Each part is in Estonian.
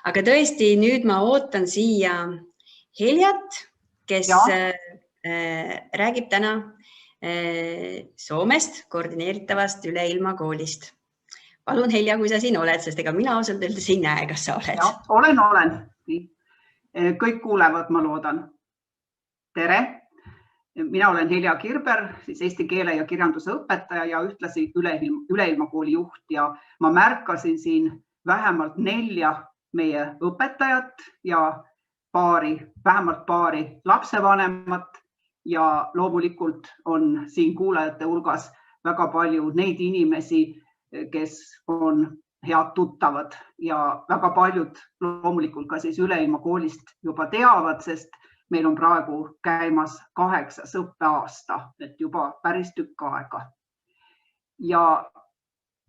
Aga tõesti, nüüd ma ootan siia Heljat, kes räägib täna Soomest koordineeritavast üleilmakoolist. Palun, Helja, kui sa siin oled, sest ega mina ausalt öeldes ei näe, kas sa oled. Ja, olen. Kõik kuulevad, ma loodan. Tere! Mina olen Helja Kirber, siis eesti keele ja kirjanduse õpetaja ja ühtlasi üleilmakooli juht ja ma märkasin siin vähemalt 4 meie õpetajat ja vähemalt paari lapsevanemat ja loomulikult on siin kuulajate hulgas väga palju neid inimesi, kes on head tuttavad ja väga paljud loomulikult ka siis üleilmakoolist juba teavad, sest meil on praegu käimas 8. õppeaasta, et juba päris tükk aega. Ja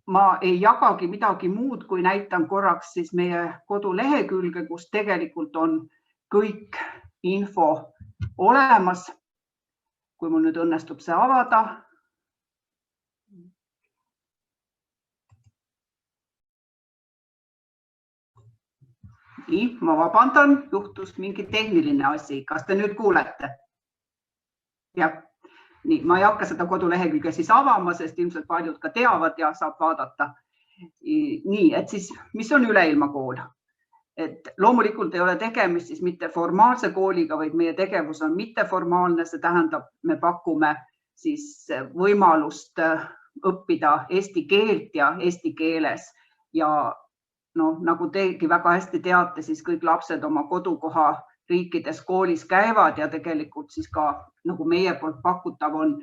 ma ei jagagi midagi muud, kui näitan korraks siis meie kodulehekülge, kus tegelikult on kõik info olemas. Kui mul nüüd õnnestub see avada. Nii, ma vabandan, juhtus mingi tehniline asi. Kas te nüüd kuulete? Jah. Nii, ma ei hakka seda kodulehekülge siis avama, sest ilmselt paljud ka teavad ja saab vaadata. Nii, et siis, mis on üleilmakool? Et loomulikult ei ole tegemist siis mitte formaalse kooliga, vaid meie tegevus on mitteformaalne. See tähendab, me pakume siis võimalust õppida eesti keelt ja eesti keeles ja nagu teiegi väga hästi teate, siis kõik lapsed oma kodukoha riikides koolis käivad ja tegelikult siis ka nagu meie poolt pakutav on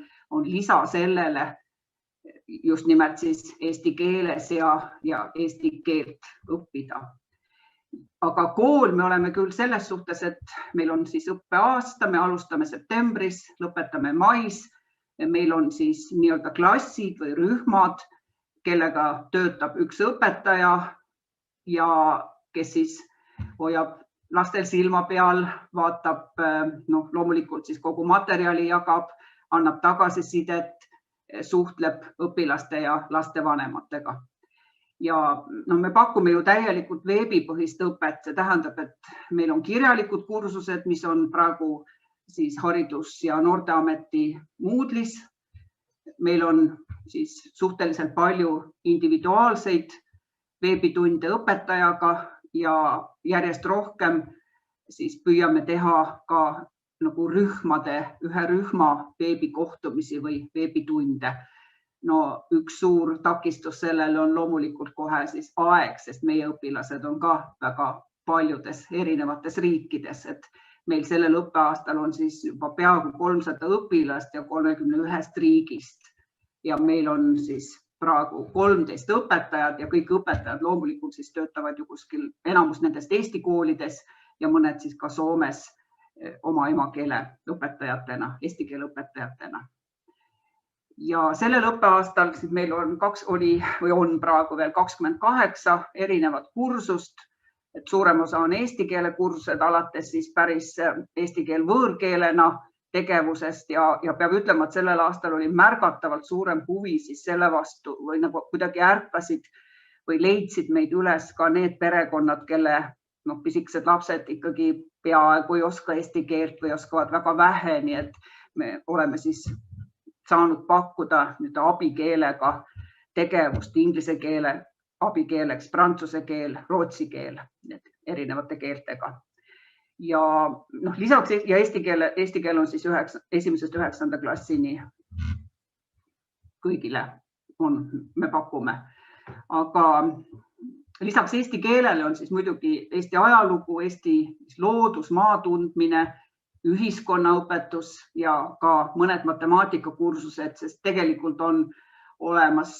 lisa sellele just nimelt siis eesti keeles ja eesti keelt õppida. Aga kool me oleme küll selles suhtes, et meil on siis õppeaasta, me alustame septembris, lõpetame mais. Meil on siis nii-öelda klassid või rühmad, kellega töötab üks õpetaja ja kes siis hoiab lastel silma peal, vaatab, loomulikult siis kogu materjali jagab, annab tagasisidet, suhtleb õpilaste ja lastevanematega. Ja me pakume ju täielikult veebipõhist õpet, see tähendab, et meil on kirjalikud kursused, mis on praegu siis Haridus- ja Noorteameti Moodle'is. Meil on siis suhteliselt palju individuaalseid veebitunde õpetajaga ja järjest rohkem siis püüame teha ka nagu ühe rühma veebikohtumisi või veebitunde. Üks suur takistus sellele on loomulikult kohe siis aeg, sest meie õpilased on ka väga paljudes erinevates riikides, et meil sellel õppeaastal on siis juba peaaegu 300 õpilast ja 31 riigist ja meil on siis praegu 13 õpetajad ja kõik õpetajad loomulikult siis töötavad ju kuskil enamus nendest Eesti koolides ja mõned siis ka Soomes oma emakeele õpetajatena, eesti keele õpetajatena. Ja sellel õppeaastal meil on praegu veel 28 erinevat kursust, et suurem osa on eesti keele kursused alates siis päris eesti keel võõrkeelena tegevusest ja peab ütlema, et sellel aastal oli märgatavalt suurem huvi siis selle vastu või nagu kuidagi ärkasid või leidsid meid üles ka need perekonnad, kelle pisikesed lapsed ikkagi peaaegu ei oska eesti keelt või oskavad väga vähe, nii et me oleme siis saanud pakkuda abikeelega tegevust inglise keele abikeeleks, prantsuse keel, rootsi keel, erinevate keeltega. Ja lisaks eesti keel on siis 1.–9. klassini kõigile me pakume. Aga lisaks eesti keelele on siis muidugi eesti ajalugu, eesti loodus, maa tundmine, ühiskonnaõpetus ja ka mõned matemaatikakursused, sest tegelikult on olemas,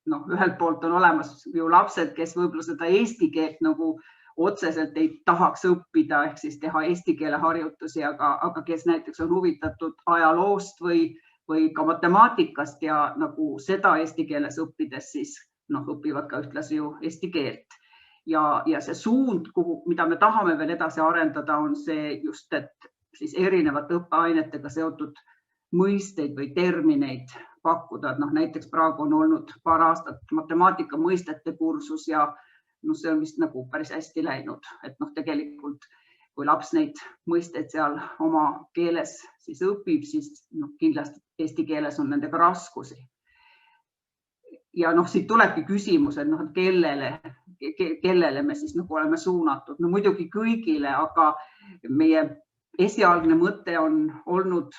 ühelt poolt on olemas ju lapsed, kes võib-olla seda eesti keelt nagu otseselt ei tahaks õppida, ehk siis teha eesti keele harjutusi, aga kes näiteks on huvitatud ajaloost või ka matemaatikast ja nagu seda eesti keeles õppides siis õpivad ka ühtlasi ju eesti keelt. Ja see suund, mida me tahame veel edasi arendada, on see just, et siis erinevate õppeainetega seotud mõisteid või termineid pakkuda. Näiteks praegu on olnud paar aastat matemaatika mõistete kursus ja no see on vist nagu päris hästi läinud, et noh, tegelikult kui laps neid mõisteid seal oma keeles siis õpib, siis noh, kindlasti eesti keeles on nendega raskusi. Ja noh, siit tulebki küsimus, et noh, kellele me siis nagu oleme suunatud. No muidugi kõigile, aga meie esialgne mõte on olnud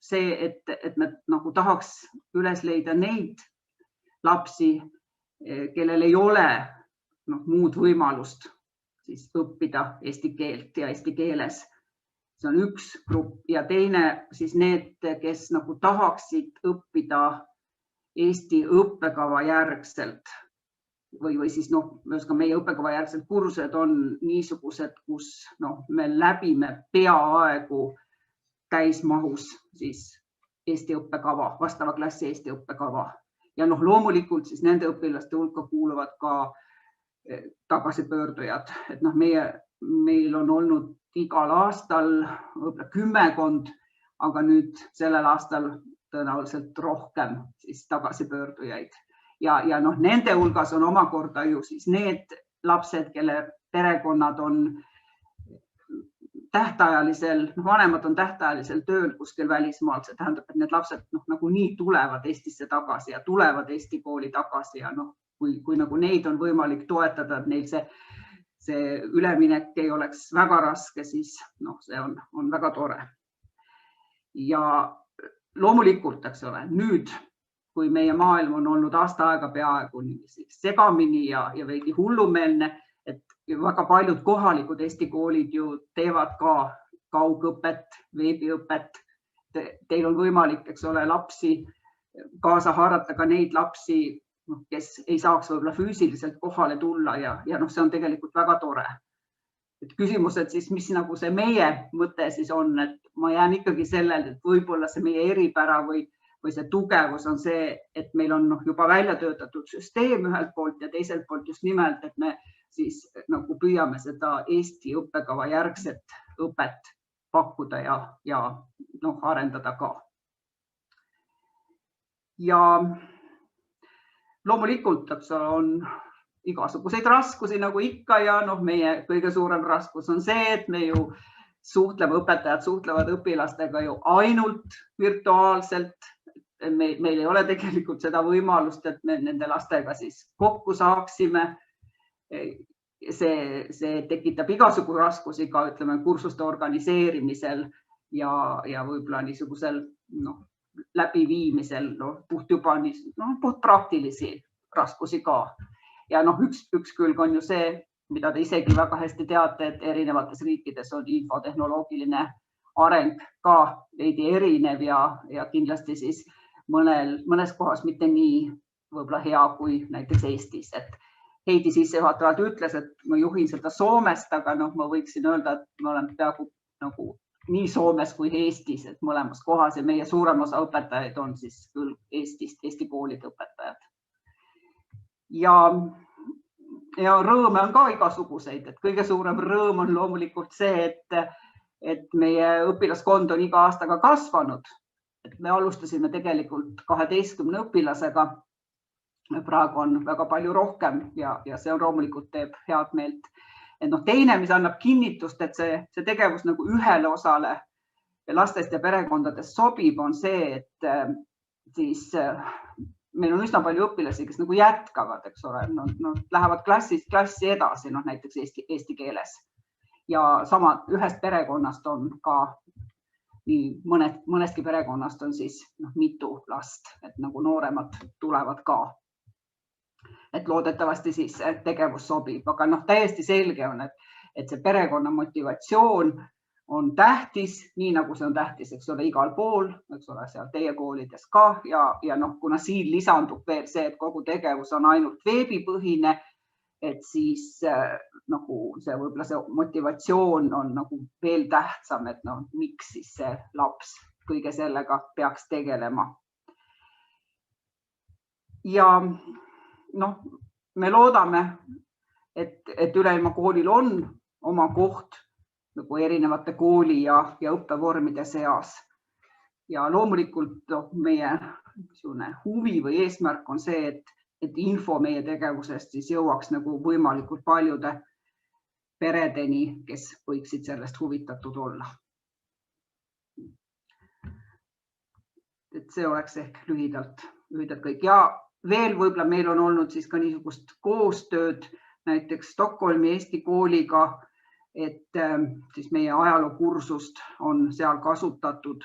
see, et me nagu tahaks üles leida neid lapsi, kellel ei ole muud võimalust siis õppida eesti keelt ja eesti keeles. See on üks grupp ja teine siis need, kes nagu tahaksid õppida Eesti õppekava järgselt või siis meie õppekava järgselt kursused on niisugused, kus me läbime peaaegu täismahus siis Eesti õppekava, vastava klassi Eesti õppekava. Ja loomulikult siis nende õpilaste hulka kuuluvad ka tagasipöördujad. Et meil on olnud igal aastal võib-olla 10, aga nüüd sellel aastal tõenäoliselt rohkem siis tagasipöördujaid. Ja nende hulgas on omakorda ju siis need lapsed, kelle perekonnad on tähtajalisel, vanemad on tähtajalisel tööl kuskil välismaal. See tähendab, et need lapsed nagunii tulevad Eestisse tagasi ja tulevad Eesti kooli tagasi ja kui neid on võimalik toetada, et neil see üleminek ei oleks väga raske, siis see on väga tore. Ja loomulikult, eks ole, nüüd, kui meie maailm on olnud aasta aega peaaegu segamini ja veidi hullumeelne, et väga paljud kohalikud Eesti koolid ju teevad ka kaugõpet, veebiõpet. Teil on võimalik, eks ole, lapsi kaasa haarata ka neid lapsi, kes ei saaks võib-olla füüsiliselt kohale tulla ja see on tegelikult väga tore. Et küsimus, et siis mis nagu see meie mõte siis on, et ma jään ikkagi sellel, et võib-olla see meie eripära või see tugevus on see, et meil on juba välja töötatud süsteem ühelt poolt ja teiselt poolt just nimelt, et me siis nagu püüame seda Eesti õppekava järgset õpet pakkuda ja arendada ka. Ja loomulikult on igasuguseid raskusi nagu ikka ja meie kõige suurem raskus on see, et me ju õpetajad suhtlevad õpilastega ju ainult virtuaalselt. Meil ei ole tegelikult seda võimalust, et me nende lastega siis kokku saaksime. See tekitab igasugu raskusi ka, ütleme, kursuste organiseerimisel ja võib-olla niisugusel läbiviimisel, puht praktilisi raskusi ka. Ja üks külg on ju see, mida te isegi väga hästi teate, et erinevates riikides on infotehnoloogiline areng ka veidi erinev ja kindlasti siis mõnes kohas mitte nii võib-olla hea kui näiteks Eestis. Et Heidi sissejuhatavalt ütles, et ma juhin seda Soomest, aga ma võiksin öelda, et ma olen peaaegu nii Soomes kui Eestis, et mõlemas kohas ja meie suurem osa õpetajaid on siis küll Eestist, Eesti koolide õpetajad. Ja rõõme on ka igasuguseid, et kõige suurem rõõm on loomulikult see, et meie õpilaskond on iga aastaga kasvanud. Et me alustasime tegelikult 12 õpilasega. Praegu on väga palju rohkem ja see on loomulikult teeb head meelt. Et teine, mis annab kinnitust, et see tegevus nagu ühele osale lastest ja perekondadest sobib, on see, et siis meil on üsna palju õpilasi, kes nagu jätkavad, eks ole, lähevad klassist klassi edasi, näiteks eesti keeles. Ja sama ühest perekonnast on ka, mõnestki perekonnast on siis mitu last, et nagu nooremad tulevad ka. Et loodetavasti siis tegevus sobib, aga täiesti selge on, et see perekonna motivatsioon on tähtis, nii nagu see on tähtis, eks ole, igal pool, eks ole, seal teie koolides ka ja kuna siin lisandub veel see, et kogu tegevus on ainult veebipõhine, et siis nagu see võib-olla see motivatsioon on nagu veel tähtsam, et miks siis see laps kõige sellega peaks tegelema. Ja me loodame, et Üleilma koolil on oma koht nagu erinevate kooli ja õppevormide seas. Ja loomulikult meie huvi või eesmärk on see, et info meie tegevusest siis jõuaks nagu võimalikult paljude peredeni, kes võiksid sellest huvitatud olla. Et see oleks ehk lühidalt kõik. Ja veel võib-olla meil on olnud siis ka niisugust koostööd näiteks Stockholmi Eesti kooliga, et siis meie ajalookursust on seal kasutatud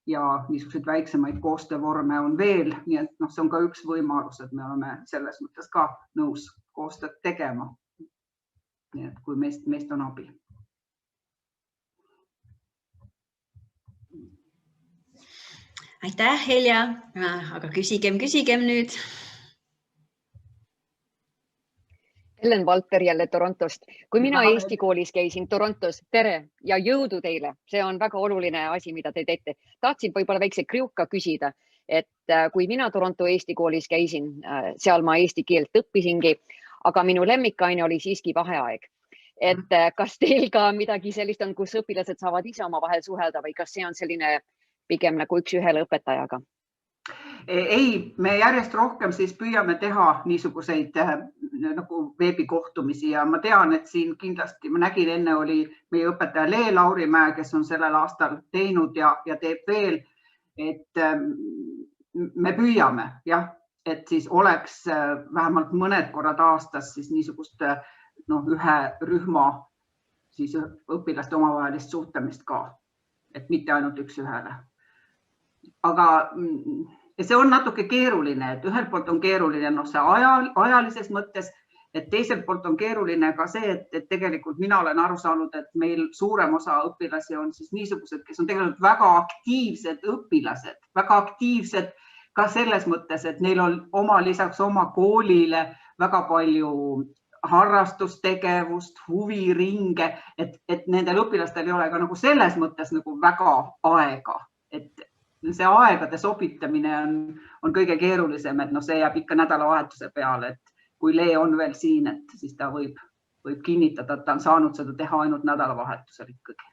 ja niisuguseid väiksemaid koostöövorme on veel, nii et see on ka üks võimalus, et me oleme selles mõttes ka nõus koostööd tegema. Nii et kui meist on abi. Aitäh, Helja, aga küsigem nüüd. Ellen Valter jälle Torontost. Kui mina Eesti koolis käisin Torontos, tere ja jõudu teile. See on väga oluline asi, mida te teete. Tahtsin võib-olla väikse kriuka küsida, et kui mina Toronto Eesti koolis käisin, seal ma eesti keelt õppisingi, aga minu lemmikaine oli siiski vaheaeg. Et kas teil ka midagi sellist on, kus õpilased saavad ise oma vahel suhelda või kas see on selline pigem nagu üks ühele õpetajaga? Ei, me järjest rohkem siis püüame teha niisuguseid nagu veebikohtumisi ja ma tean, et siin kindlasti, ma nägin enne oli meie õpetaja Lee Laurimäe, kes on sellel aastal teinud ja teeb veel, et me püüame, jah, et siis oleks vähemalt mõned korrad aastas siis niisugust ühe rühma siis õpilaste omavahelist suhtlemist ka, et mitte ainult üks ühele. Aga see on natuke keeruline, et ühelt poolt on keeruline see ajalises mõttes, et teiselt poolt on keeruline ka see, et tegelikult mina olen aru saanud, et meil suurem osa õpilasi on siis niisugused, kes on tegelikult väga aktiivsed õpilased, väga aktiivsed ka selles mõttes, et neil on lisaks oma koolile väga palju harrastustegevust, huviringe, et nendel õpilastel ei ole ka nagu selles mõttes nagu väga aega, et see aegade sobitamine on kõige keerulisem, et see jääb ikka nädalavahetuse peale, et kui Lee on veel siin, et siis ta võib kinnitada, et ta on saanud seda teha ainult nädalavahetusel ikkagi.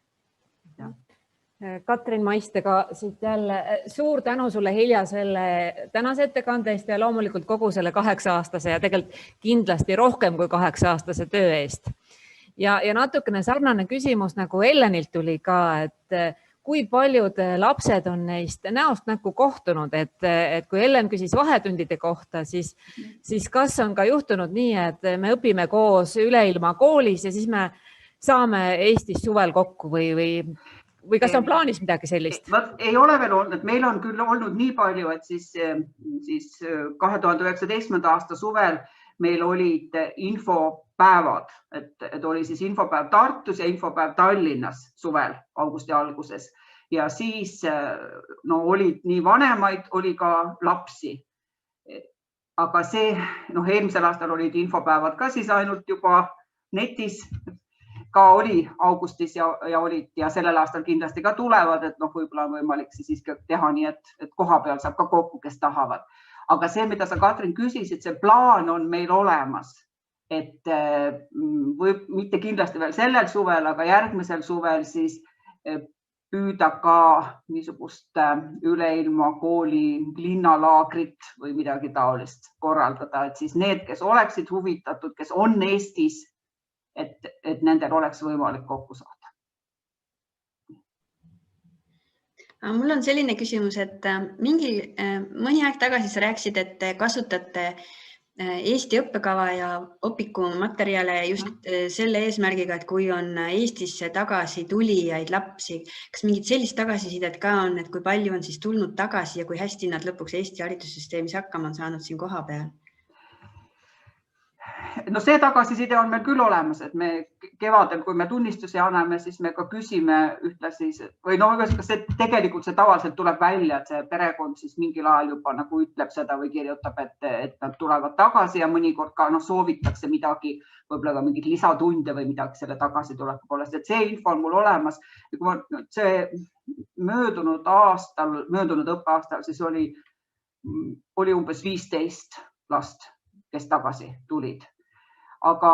Katrin Maistega siit jälle suur tänu sulle, Helja, selle tänase ettekande eest ja loomulikult kogu selle 8-aastase ja tegelikult kindlasti rohkem kui 8-aastase töö eest. Ja natukene sarnane küsimus nagu Ellenilt tuli ka, et kui paljud lapsed on neist näost näkku kohtunud, et kui Ellen küsis vahetundide kohta, siis kas on ka juhtunud nii, et me õpime koos üle ilma koolis ja siis me saame Eestis suvel kokku või kas on plaanis midagi sellist? Ei ole veel olnud, meil on küll olnud nii palju, et siis 2019. aasta suvel meil olid infopäevad, et oli siis infopäev Tartus ja infopäev Tallinnas suvel augusti alguses ja siis olid nii vanemaid, oli ka lapsi. Aga see, eelmisel aastal olid infopäevad ka siis ainult juba netis, ka oli augustis ja sellel aastal kindlasti ka tulevad, et võib-olla on võimalik siis teha nii, et koha peal saab ka kokku, kes tahavad. Aga see, mida sa, Katrin, küsisid, see plaan on meil olemas, et võib mitte kindlasti veel sellel suvel, aga järgmisel suvel siis püüda ka niisugust üleilma kooli linnalaagrit või midagi taolist korraldada, et siis need, kes oleksid huvitatud, kes on Eestis, et nendel oleks võimalik kokku saada. Mul on selline küsimus, et mõni aeg tagasi sa rääkisid, et kasutate Eesti õppekava ja õpikumaterjale just selle eesmärgiga, et kui on Eestisse tagasi tulijaid lapsi, kas mingit sellist tagasisidet ka on, et kui palju on siis tulnud tagasi ja kui hästi nad lõpuks Eesti haridussüsteemis hakkama on saanud siin koha peal? See tagasiside on meil küll olemas, et me kevadel, kui me tunnistusi anname, siis me ka küsime ühtlasi või see tegelikult see tavaliselt tuleb välja, et see perekond siis mingil ajal juba nagu ütleb seda või kirjutab, et nad tulevad tagasi ja mõnikord ka soovitakse midagi, võib-olla ka mingid lisatunde või midagi selle tagasituleku poolest, et see info on mul olemas. See möödunud õppeaastal siis oli umbes 15 last, kes tagasi tulid. Aga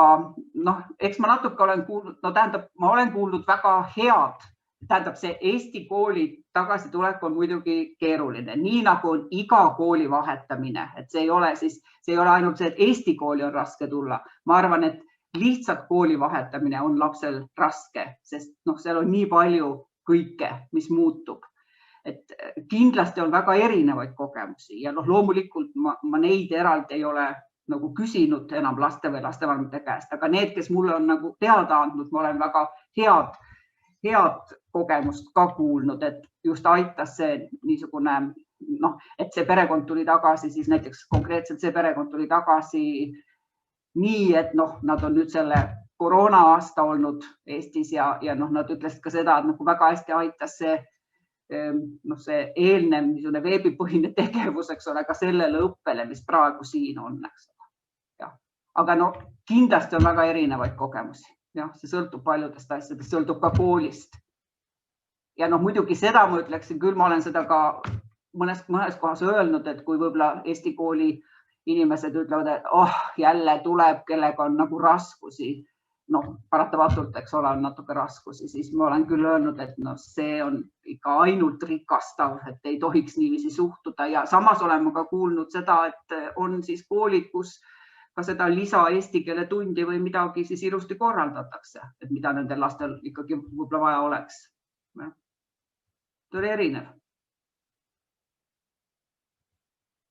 eks ma natuke olen kuulnud, ma olen kuulnud väga head, tähendab see Eesti kooli tagasitulek on muidugi keeruline, nii nagu on iga kooli vahetamine, et see ei ole ainult see, et Eesti kooli on raske tulla. Ma arvan, et lihtsalt kooli vahetamine on lapsel raske, sest seal on nii palju kõike, mis muutub. Et kindlasti on väga erinevaid kogemusi ja loomulikult ma neid eraldi ei ole nagu küsinud enam laste või lastevanemate käest, aga need, kes mulle on nagu teada andnud, ma olen väga head kogemust ka kuulnud, et just aitas see niisugune, et see perekond tuli tagasi, siis näiteks konkreetselt see perekond tuli tagasi nii, et nad on nüüd selle koroona aasta olnud Eestis ja nad ütlesid ka seda, et väga hästi aitas see eelnev niisugune veebipõhine tegevus, eks ole, ka sellele õppele, mis praegu siin on, eks ole. Aga kindlasti on väga erinevaid kogemusi. Ja, see sõltub paljudest asjadest, sõltub ka koolist. Ja muidugi seda ma ütleksin, küll ma olen seda ka mõnes kohas öelnud, et kui võib-olla Eesti kooli inimesed ütlevad, et jälle tuleb, kellega on nagu raskusi, paratamatult, eks ole, on natuke raskusi, siis ma olen küll öelnud, et see on ikka ainult rikastav, et ei tohiks niiviisi suhtuda ja samas oleme ka kuulnud seda, et on siis koolid, kus ka seda lisa eesti keele tundi või midagi siis ilusti korraldatakse, et mida nendel lastel ikkagi võib-olla vaja oleks. See oli erinev.